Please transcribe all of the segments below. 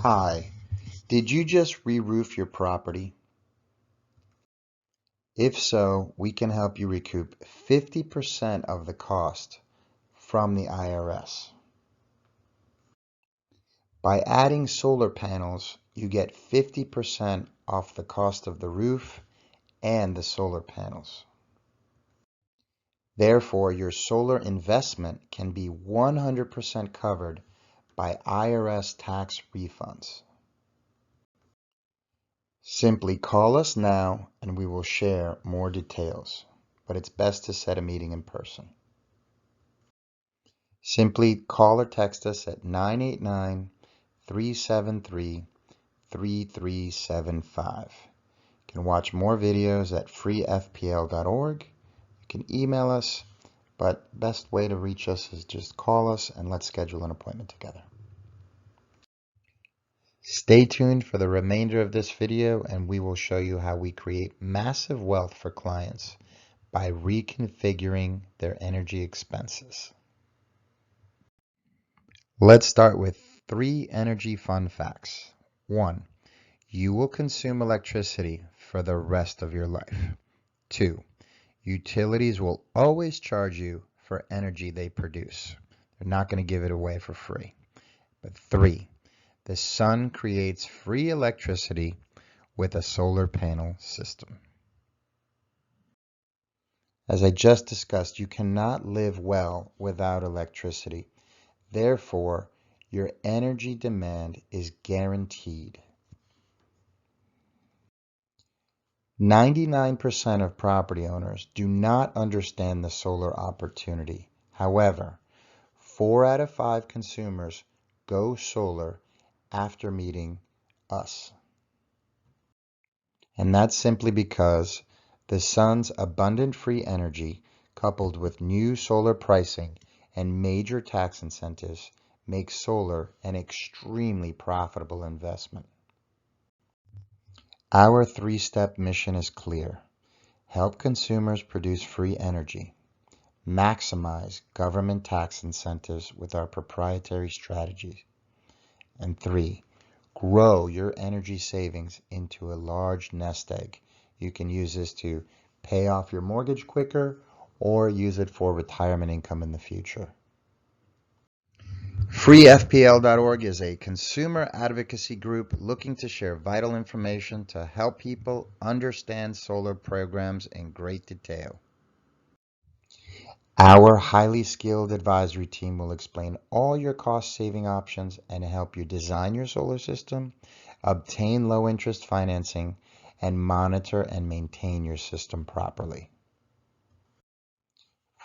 Hi, did you just re-roof your property? If so, we can help you recoup 50% of the cost from the IRS. By adding solar panels, you get 50% off the cost of the roof and the solar panels. Therefore, your solar investment can be 100% covered by IRS tax refunds. Simply call us now and we will share more details, but it's best to set a meeting in person. Simply call or text us at 989-373-3375. You can watch more videos at freefpl.org. You can email us, but best way to reach us is just call us and let's schedule an appointment together. Stay tuned for the remainder of this video and we will show you how we create massive wealth for clients by reconfiguring their energy expenses. Let's start with 3 energy fun facts. 1. You will consume electricity for the rest of your life. 2. Utilities will always charge you for energy they produce. They're not going to give it away for free. But 3. The sun creates free electricity with a solar panel system. As I just discussed, you cannot live well without electricity. Therefore, your energy demand is guaranteed. 99% of property owners do not understand the solar opportunity. However, 4 out of 5 consumers go solar after meeting us. And that's simply because the sun's abundant free energy, coupled with new solar pricing and major tax incentives, makes solar an extremely profitable investment. Our 3-step mission is clear. Help consumers produce free energy. Maximize government tax incentives with our proprietary strategies. And 3, grow your energy savings into a large nest egg. You can use this to pay off your mortgage quicker or use it for retirement income in the future. FreeFPL.org is a consumer advocacy group looking to share vital information to help people understand solar programs in great detail. Our highly skilled advisory team will explain all your cost-saving options and help you design your solar system, obtain low-interest financing, and monitor and maintain your system properly.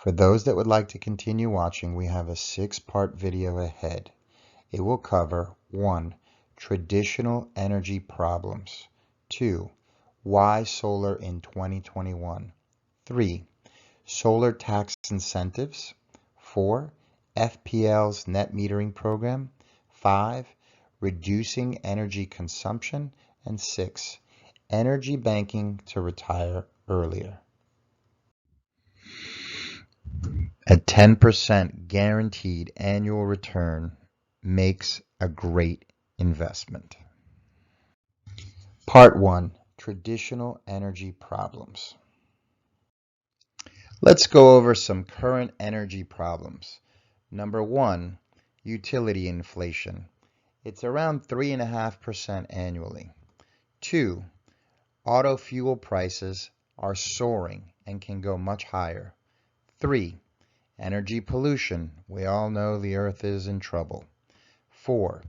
For those that would like to continue watching, we have a 6-part video ahead. It will cover 1. Traditional energy problems. 2. Why solar in 2021. 3. Solar tax incentives. 4. FPL's net metering program. 5. Reducing energy consumption. And 6. Energy banking to retire earlier. A 10% guaranteed annual return makes a great investment. Part 1. Traditional energy problems. Let's go over some current energy problems. Number 1, utility inflation. It's around 3.5% annually. 2, auto fuel prices are soaring and can go much higher. 3, energy pollution. We all know the earth is in trouble. 4,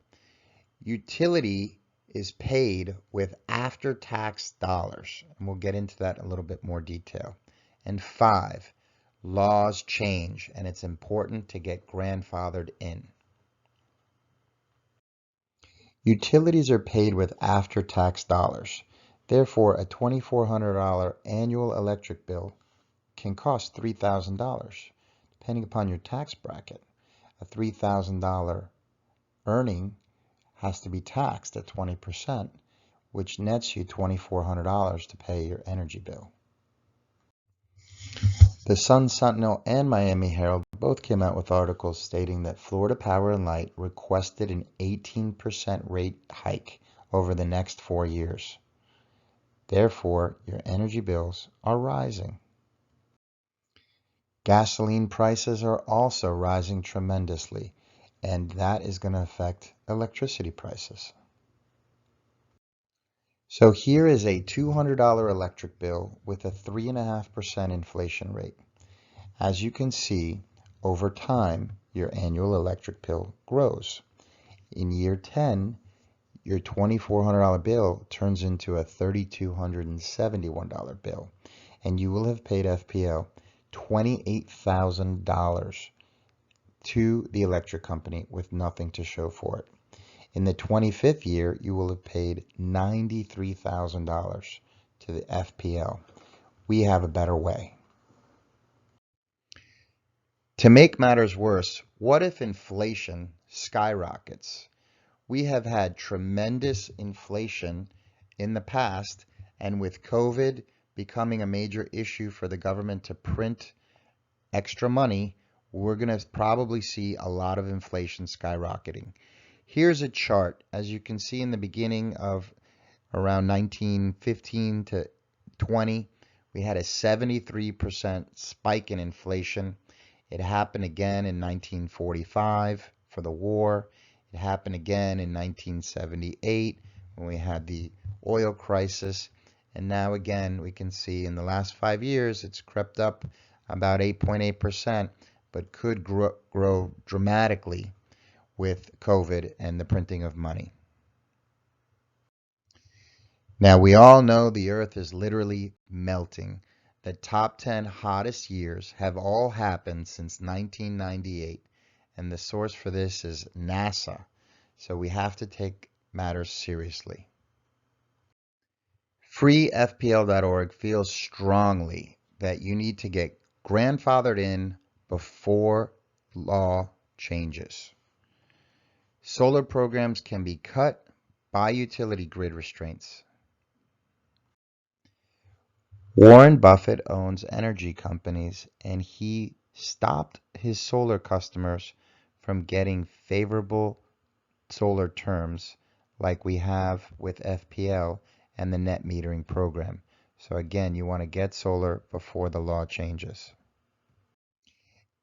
utility is paid with after-tax dollars, and we'll get into that in a little bit more detail. And 5, laws change, and it's important to get grandfathered in. Utilities are paid with after-tax dollars. Therefore, a $2,400 annual electric bill can cost $3,000, depending upon your tax bracket. A $3,000 earning has to be taxed at 20%, which nets you $2,400 to pay your energy bill. The Sun Sentinel and Miami Herald both came out with articles stating that Florida Power and Light requested an 18% rate hike over the next 4 years. Therefore, your energy bills are rising. Gasoline prices are also rising tremendously, and that is going to affect electricity prices. So here is a $200 electric bill with a 3.5% inflation rate. As you can see, over time, your annual electric bill grows. In year 10, your $2,400 bill turns into a $3,271 bill, and you will have paid FPL $28,000 to the electric company with nothing to show for it. In the 25th year, you will have paid $93,000 to the FPL. We have a better way. To make matters worse, what if inflation skyrockets? We have had tremendous inflation in the past, and with COVID becoming a major issue for the government to print extra money, we're going to probably see a lot of inflation skyrocketing. Here's a chart. As you can see in the beginning of around 1915 to 20, we had a 73% spike in inflation. It happened again in 1945 for the war. It happened again in 1978 when we had the oil crisis. And now again, we can see in the last 5 years, it's crept up about 8.8%, but could grow dramatically with COVID and the printing of money. Now, we all know the Earth is literally melting. The top 10 hottest years have all happened since 1998, and the source for this is NASA. So we have to take matters seriously. FreeFPL.org feels strongly that you need to get grandfathered in before law changes. Solar programs can be cut by utility grid restraints. Warren Buffett owns energy companies, and he stopped his solar customers from getting favorable solar terms like we have with FPL and the net metering program. So again, you want to get solar before the law changes.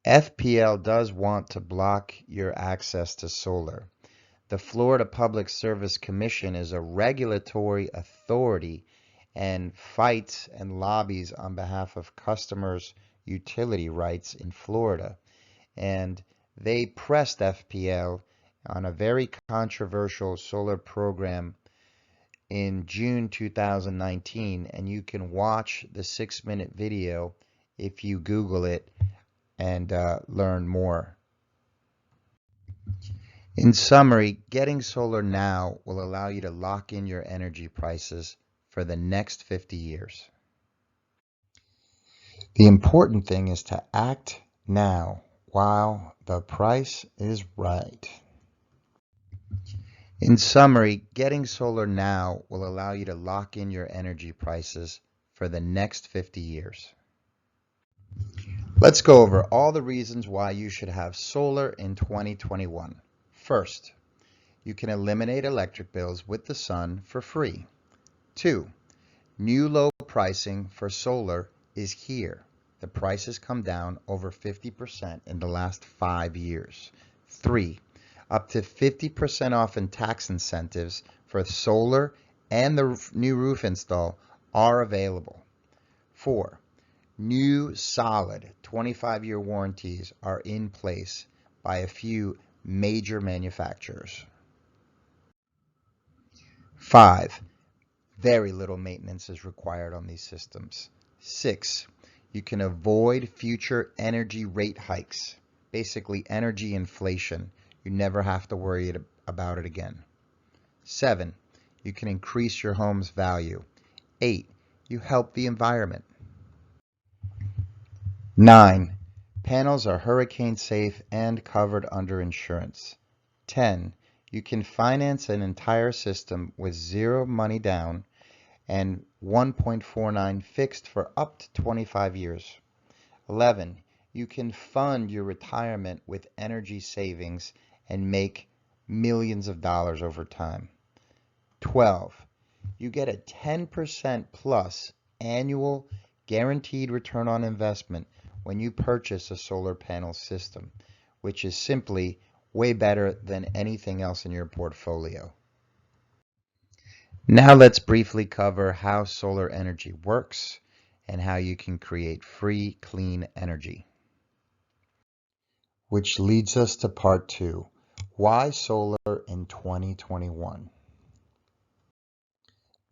FPL does want to block your access to solar. The Florida Public Service Commission is a regulatory authority and fights and lobbies on behalf of customers' utility rights in Florida. And they pressed FPL on a very controversial solar program in June 2019, and you can watch the 6-minute video if you Google it and learn more. In summary, getting solar now will allow you to lock in your energy prices for the next 50 years. The important thing is to act now while the price is right. In summary, getting solar now will allow you to lock in your energy prices for the next 50 years. Let's go over all the reasons why you should have solar in 2021. First, you can eliminate electric bills with the sun for free. 2, new low pricing for solar is here. The price has come down over 50% in the last 5 years. 3, up to 50% off in tax incentives for solar and the new roof install are available. 4, new solid 25-year warranties are in place by a few major manufacturers. 5, very little maintenance is required on these systems. 6, you can avoid future energy rate hikes, basically energy inflation. You never have to worry about it again. 7, you can increase your home's value. 8, you help the environment. 9, panels are hurricane safe and covered under insurance. 10, you can finance an entire system with 0 money down and 1.49 fixed for up to 25 years. 11, you can fund your retirement with energy savings and make millions of dollars over time. 12, you get a 10% plus annual guaranteed return on investment when you purchase a solar panel system, which is simply way better than anything else in your portfolio. Now let's briefly cover how solar energy works and how you can create free, clean energy. Which leads us to part 2, why solar in 2021?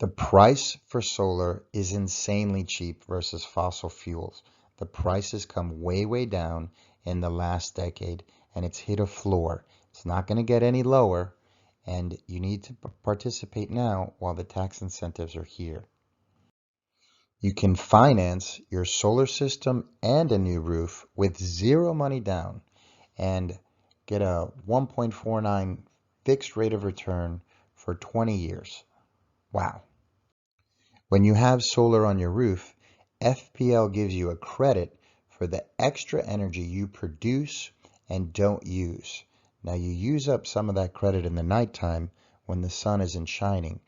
The price for solar is insanely cheap versus fossil fuels. The prices come way, way down in the last decade, and it's hit a floor. It's not going to get any lower, and you need to participate now while the tax incentives are here. You can finance your solar system and a new roof with zero money down and get a 1.49 fixed rate of return for 20 years. Wow. When you have solar on your roof, FPL gives you a credit for the extra energy you produce and don't use. Now you use up some of that credit in the nighttime when the sun isn't shining,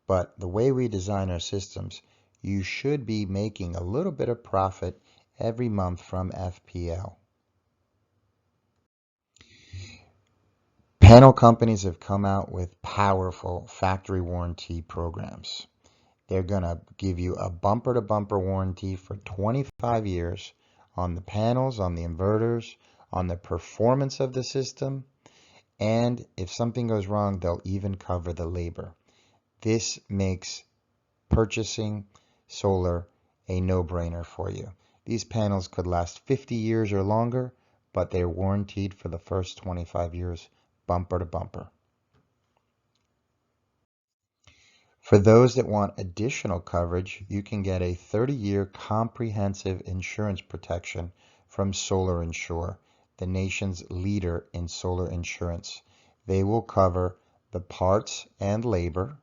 but the way we design our systems, you should be making a little bit of profit every month from FPL. Panel companies have come out with powerful factory warranty programs. They're going to give you a bumper-to-bumper warranty for 25 years on the panels, on the inverters, on the performance of the system, and if something goes wrong, they'll even cover the labor. This makes purchasing solar a no-brainer for you. These panels could last 50 years or longer, but they're warranted for the first 25 years, bumper to bumper. For those that want additional coverage, you can get a 30-year comprehensive insurance protection from Solar Insure, the nation's leader in solar insurance. They will cover the parts and labor.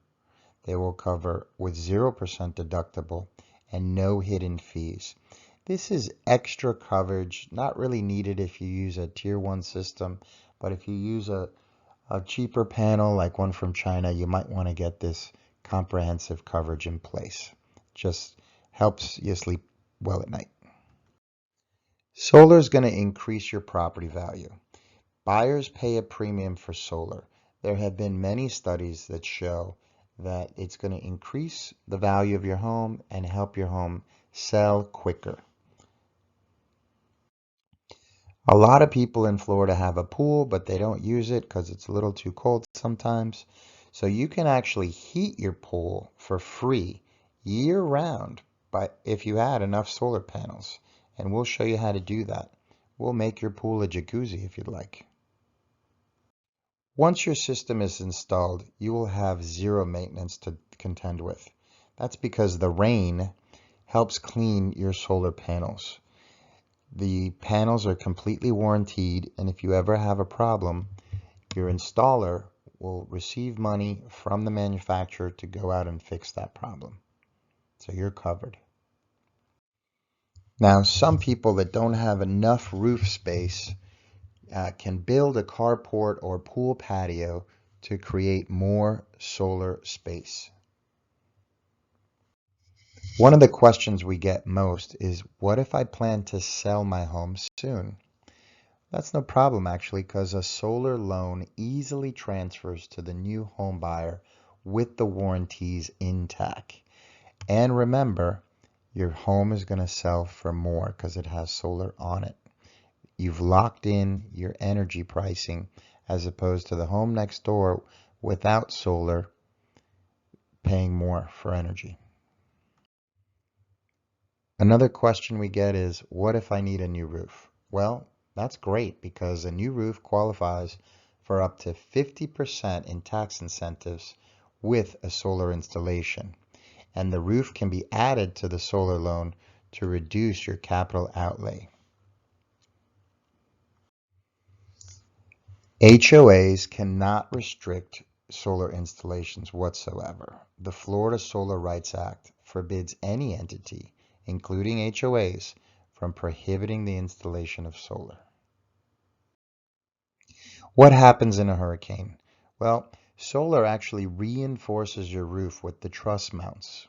They will cover with 0% deductible and no hidden fees. This is extra coverage, not really needed if you use a tier 1 system, but if you use a cheaper panel like one from China, you might want to get this comprehensive coverage in place. Just helps you sleep well at night. Solar is going to increase your property value. Buyers pay a premium for solar. There have been many studies that show that it's going to increase the value of your home and help your home sell quicker. A lot of people in Florida have a pool, but they don't use it because it's a little too cold sometimes. So you can actually heat your pool for free year-round if you had enough solar panels. And we'll show you how to do that. We'll make your pool a jacuzzi if you'd like. Once your system is installed, you will have zero maintenance to contend with. That's because the rain helps clean your solar panels. The panels are completely warranted, and if you ever have a problem, your installer will receive money from the manufacturer to go out and fix that problem. So you're covered. Now, some people that don't have enough roof space can build a carport or pool patio to create more solar space. One of the questions we get most is, what if I plan to sell my home soon? That's no problem actually, because a solar loan easily transfers to the new home buyer with the warranties intact. And remember, your home is going to sell for more because it has solar on it. You've locked in your energy pricing as opposed to the home next door without solar paying more for energy. Another question we get is, what if I need a new roof? Well, that's great because a new roof qualifies for up to 50% in tax incentives with a solar installation. And the roof can be added to the solar loan to reduce your capital outlay. HOAs cannot restrict solar installations whatsoever. The Florida Solar Rights Act forbids any entity, including HOAs, from prohibiting the installation of solar. What happens in a hurricane? Well, solar actually reinforces your roof with the truss mounts.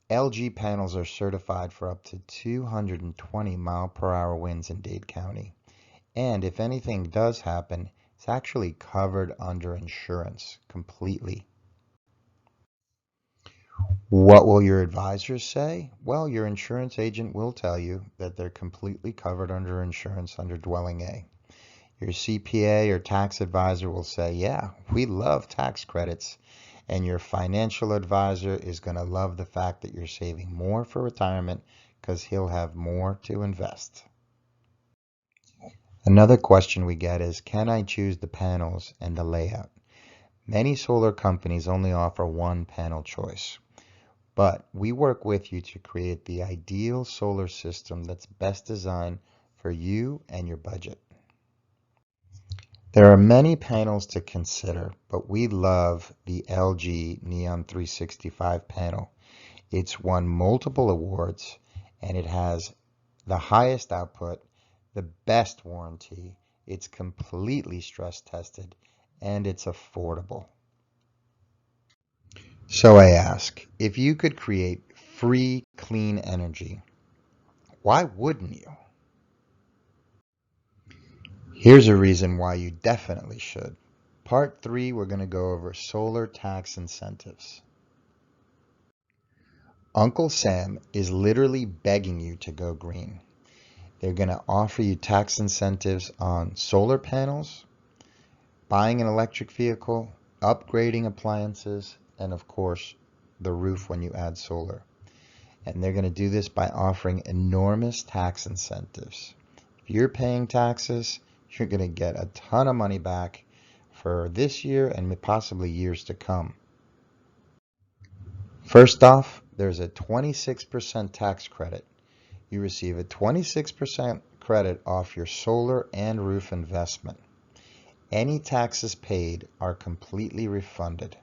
LG panels are certified for up to 220-mile-per-hour winds in Dade County. And if anything does happen, it's actually covered under insurance completely. What will your advisors say? Well, your insurance agent will tell you that they're completely covered under insurance under Dwelling A. Your CPA or tax advisor will say, yeah, we love tax credits. And your financial advisor is going to love the fact that you're saving more for retirement because he'll have more to invest. Another question we get is, can I choose the panels and the layout? Many solar companies only offer one panel choice, but we work with you to create the ideal solar system that's best designed for you and your budget. There are many panels to consider, but we love the LG Neon 365 panel. It's won multiple awards, and it has the highest output, the best warranty, it's completely stress tested, and it's affordable. So I ask, if you could create free, clean energy, why wouldn't you? Here's a reason why you definitely should. Part 3, we're going to go over solar tax incentives. Uncle Sam is literally begging you to go green. They're going to offer you tax incentives on solar panels, buying an electric vehicle, upgrading appliances, and of course, the roof when you add solar. And they're going to do this by offering enormous tax incentives. If you're paying taxes, you're going to get a ton of money back for this year and possibly years to come. First off, there's a 26% tax credit. You receive a 26% credit off your solar and roof investment. Any taxes paid are completely refunded.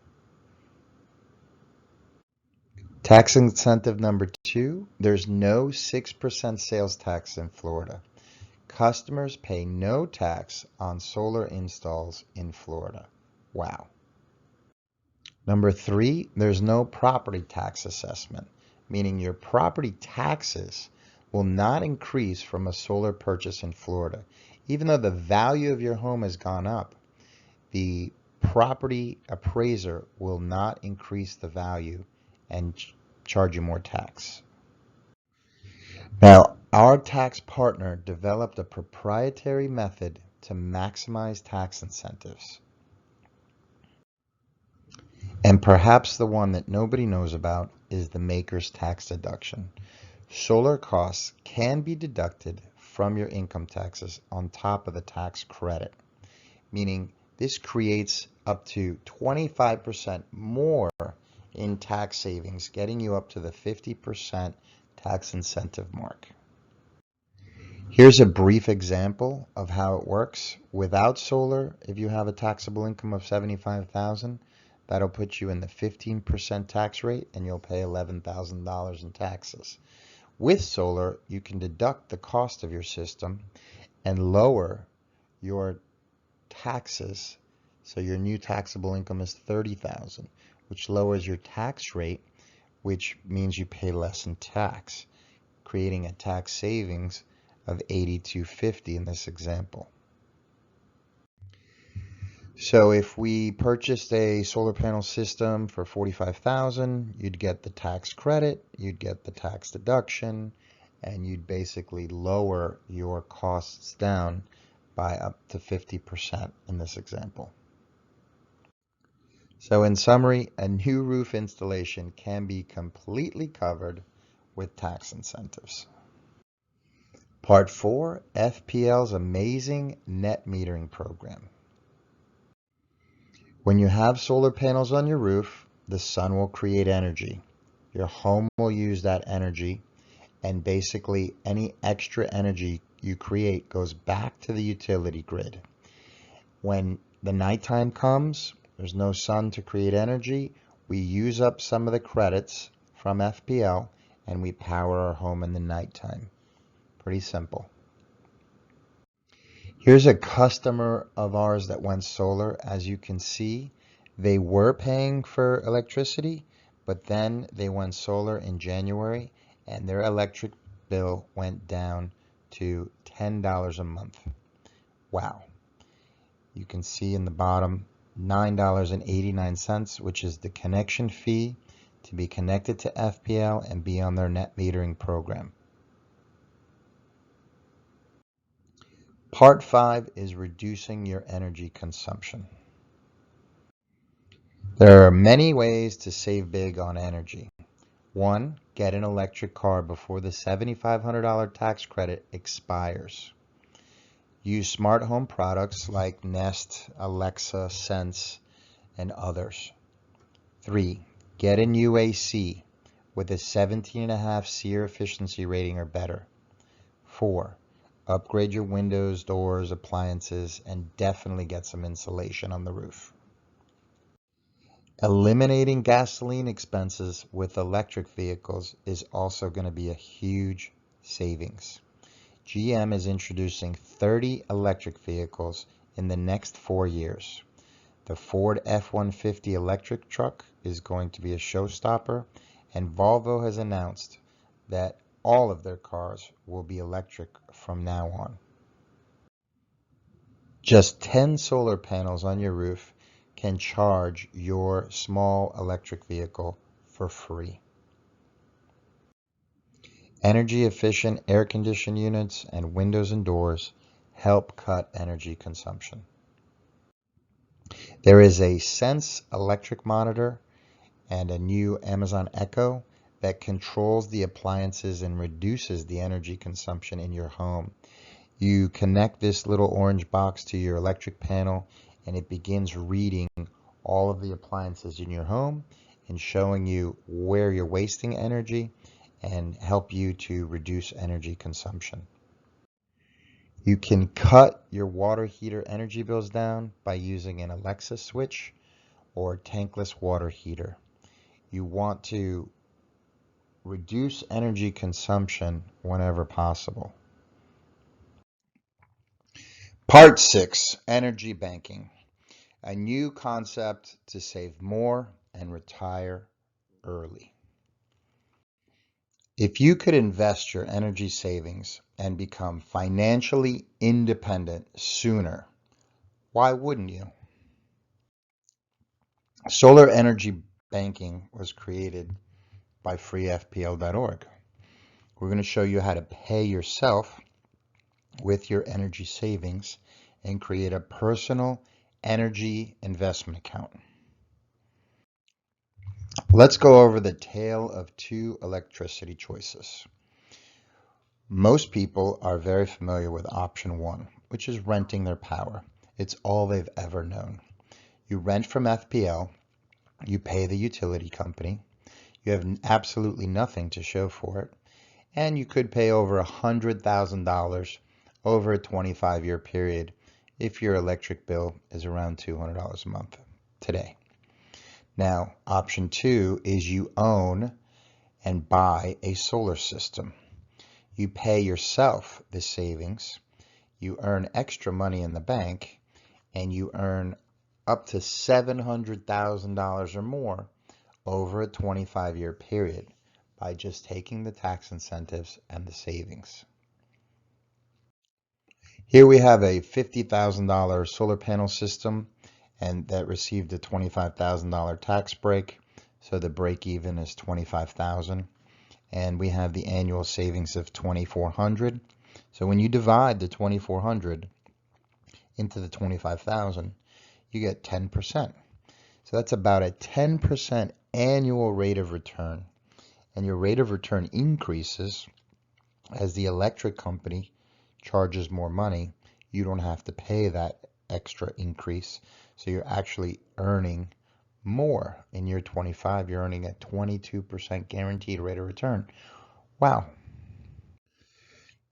Tax incentive number 2, there's no 6% sales tax in Florida. Customers pay no tax on solar installs in Florida. Wow. Number 3, there's no property tax assessment, meaning your property taxes will not increase from a solar purchase in Florida. Even though the value of your home has gone up, the property appraiser will not increase the value and charge you more tax. Now, our tax partner developed a proprietary method to maximize tax incentives. And perhaps the one that nobody knows about is the maker's tax deduction. Solar costs can be deducted from your income taxes on top of the tax credit, meaning this creates up to 25% more in tax savings, getting you up to the 50% tax incentive mark. Here's a brief example of how it works. Without solar, if you have a taxable income of $75,000, that'll put you in the 15% tax rate and you'll pay $11,000 in taxes. With solar, you can deduct the cost of your system and lower your taxes. So your new taxable income is $30,000, which lowers your tax rate, which means you pay less in tax, creating a tax savings of $8,250 in this example. So if we purchased a solar panel system for $45,000, you'd get the tax credit, you'd get the tax deduction, and you'd basically lower your costs down by up to 50% in this example. So in summary, a new roof installation can be completely covered with tax incentives. Part 4, FPL's amazing net metering program. When you have solar panels on your roof, the sun will create energy. Your home will use that energy, and basically any extra energy you create goes back to the utility grid. When the nighttime comes, there's no sun to create energy, we use up some of the credits from FPL and we power our home in the nighttime. Pretty simple. Here's a customer of ours that went solar. As you can see, they were paying for electricity, but then they went solar in January and their electric bill went down to $10 a month. Wow. You can see in the bottom, $9.89, which is the connection fee to be connected to FPL and be on their net metering program. Part 5 is reducing your energy consumption. There are many ways to save big on energy. 1, get an electric car before the $7,500 tax credit expires. Use smart home products like Nest, Alexa, Sense, and others. 3, get a new AC with a 17.5 SEER efficiency rating or better. 4, upgrade your windows, doors, appliances, and definitely get some insulation on the roof. Eliminating gasoline expenses with electric vehicles is also going to be a huge savings. GM is introducing 30 electric vehicles in the next 4 years. The Ford F-150 electric truck is going to be a showstopper, and Volvo has announced that all of their cars will be electric from now on. Just 10 solar panels on your roof can charge your small electric vehicle for free. Energy efficient air conditioning units and windows and doors help cut energy consumption. There is a Sense electric monitor and a new Amazon Echo that controls the appliances and reduces the energy consumption in your home. You connect this little orange box to your electric panel and it begins reading all of the appliances in your home and showing you where you're wasting energy and help you to reduce energy consumption. You can cut your water heater energy bills down by using an Alexa switch or tankless water heater. You want to reduce energy consumption whenever possible. Part 6, energy banking. A new concept to save more and retire early. If you could invest your energy savings and become financially independent sooner, why wouldn't you? Solar energy banking was created by freefpl.org. We're going to show you how to pay yourself with your energy savings and create a personal energy investment account. Let's go over the tale of two electricity choices. Most people are very familiar with option 1, which is renting their power. It's all they've ever known. You rent from FPL, you pay the utility company, you have absolutely nothing to show for it, and you could pay over $100,000 over a 25-year period if your electric bill is around $200 a month today. Now, option 2 is you own and buy a solar system. You pay yourself the savings, you earn extra money in the bank, and you earn up to $700,000 or more over a 25-year period by just taking the tax incentives and the savings. Here we have a $50,000 solar panel system and that received a $25,000 tax break, so the break even is $25,000, and we have the annual savings of $2,400. So when you divide the $2,400 into the $25,000, you get 10%. So that's about a 10% annual rate of return, and your rate of return increases as the electric company charges more money. You don't have to pay that extra increase, so you're actually earning more. In year 25, you're earning a 22% guaranteed rate of return. Wow.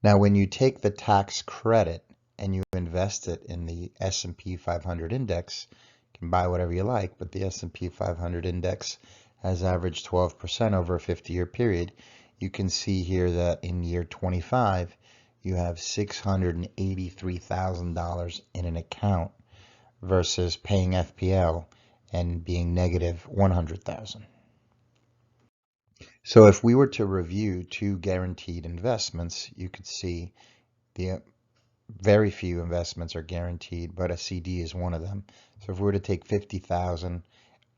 Now, when you take the tax credit and you invest it in the S&P 500 index, you can buy whatever you like, but the S&P 500 index has averaged 12% over a 50-year period. You can see here that in year 25, you have $683,000 in an account versus paying FPL and being negative 100,000. So if we were to review two guaranteed investments, you could see the very few investments are guaranteed, but a CD is one of them. So if we were to take 50,000,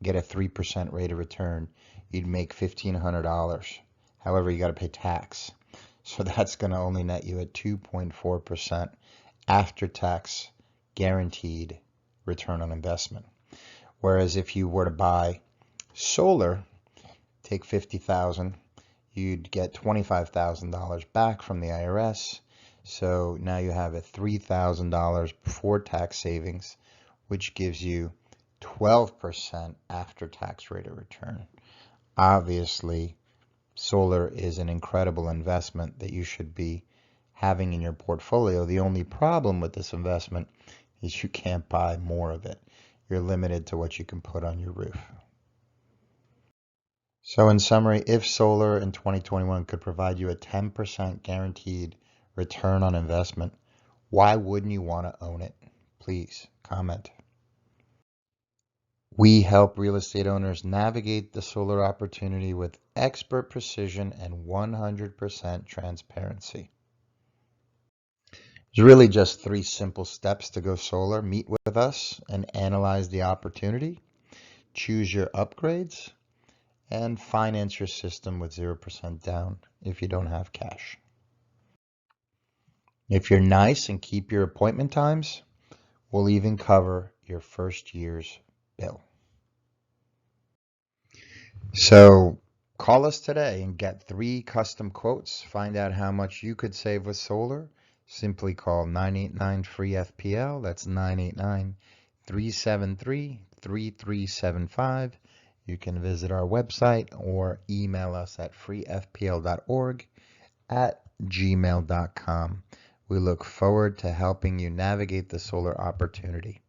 get a 3% rate of return, you'd make $1,500. However, you got to pay tax. So that's going to only net you at 2.4% after tax guaranteed return on investment. Whereas if you were to buy solar, take 50,000, you'd get $25,000 back from the IRS. So now you have a $3,000 before tax savings, which gives you 12% after tax rate of return. Obviously, solar is an incredible investment that you should be having in your portfolio. The only problem with this investment is you can't buy more of it. You're limited to what you can put on your roof. So in summary, if solar in 2021 could provide you a 10% guaranteed return on investment, why wouldn't you want to own it? Please comment. We help real estate owners navigate the solar opportunity with expert precision and 100% transparency. There's really just 3 simple steps to go solar. Meet with us and analyze the opportunity. Choose your upgrades and finance your system with 0% down if you don't have cash. If you're nice and keep your appointment times, we'll even cover your first year's bill. So call us today and get 3 custom quotes. Find out how much you could save with solar. Simply call 989-FREE-FPL. That's 989-373-3375. You can visit our website or email us at freefpl.org@gmail.com. We look forward to helping you navigate the solar opportunity.